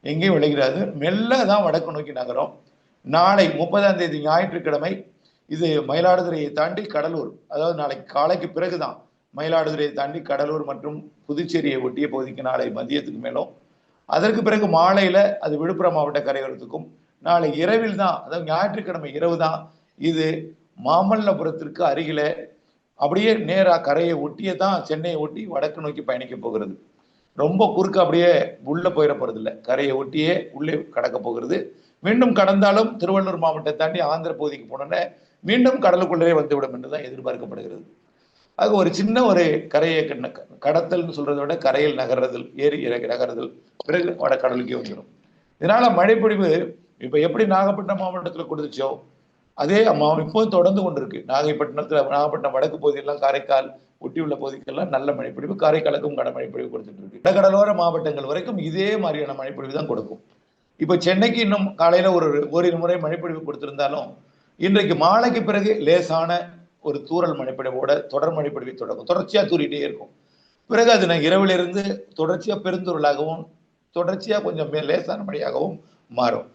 எங்கேயும் விலகிடாது. மெல்ல தான் வடக்கு நோக்கி நகரும். நாளை 30ஆம் தேதி ஞாயிற்றுக்கிழமை இது மயிலாடுதுறையை தாண்டி கடலூர், அதாவது நாளைக்கு காலைக்கு பிறகுதான் மயிலாடுதுறையை தாண்டி கடலூர் மற்றும் புதுச்சேரியை ஒட்டிய பகுதிக்கு நாளை மதியத்துக்கு மேலும், அதற்கு பிறகு மாலையில அது விழுப்புரம் மாவட்ட கரையோரத்துக்கும், நாளை இரவில் தான், அதாவது ஞாயிற்றுக்கிழமை இரவு தான் இது மாமல்லபுரத்திற்கு அருகில அப்படியே நேரா கரையை ஒட்டியே தான் சென்னையை ஒட்டி வடக்கு நோக்கி பயணிக்க போகிறது. ரொம்ப குறுக்க அப்படியே உள்ள போயிட போறது இல்லை, கரையை ஒட்டியே உள்ளே கடக்க போகிறது. மீண்டும் கடந்தாலும் திருவள்ளூர் மாவட்டத்தை தாண்டி ஆந்திர பகுதிக்கு போனோன்னே மீண்டும் கடலுக்குள்ளே வந்துவிடும் என்றுதான் எதிர்பார்க்கப்படுகிறது. ஆக ஒரு சின்ன ஒரு கரையை கடத்தல்னு சொல்றதை விட கரையில் நகர்றதல், ஏரி நகர்றதல், பிறகு வட கடலுக்கே வந்துடும். இதனால மழைப்பொழிவு இப்ப எப்படி நாகப்பட்டினம் மாவட்டத்தில் கொடுத்துச்சோ அதே இப்போது தொடர்ந்து கொண்டிருக்கு. நாகப்பட்டினம் வடக்கு பகுதியெல்லாம், காரைக்கால் ஒட்டியுள்ள பகுதிக்கெல்லாம் நல்ல மழைப்பொழிவு, காரைக்காலுக்கும் மழைப்பொழிவு கொடுத்துட்டு இருக்கு. வடகடலோர மாவட்டங்கள் வரைக்கும் இதே மாதிரியான மழைப்பொழிவு தான் கொடுக்கும். இப்ப சென்னைக்கு இன்னும் காலையில ஓரிரு முறை மழைப்பொழிவு கொடுத்திருந்தாலும், இன்றைக்கு மாலைக்கு பிறகு லேசான ஒரு தூறல் மழைப்பொழிவோட தொடர் மழைப்பொழிவை தொடங்கும். தொடர்ச்சியா தூரிட்டே இருக்கும். பிறகு அது இரவிலிருந்து தொடர்ச்சியா பெருந்துருளாகவும் தொடர்ச்சியா கொஞ்சம் லேசான மழையாகவும் மாறும்.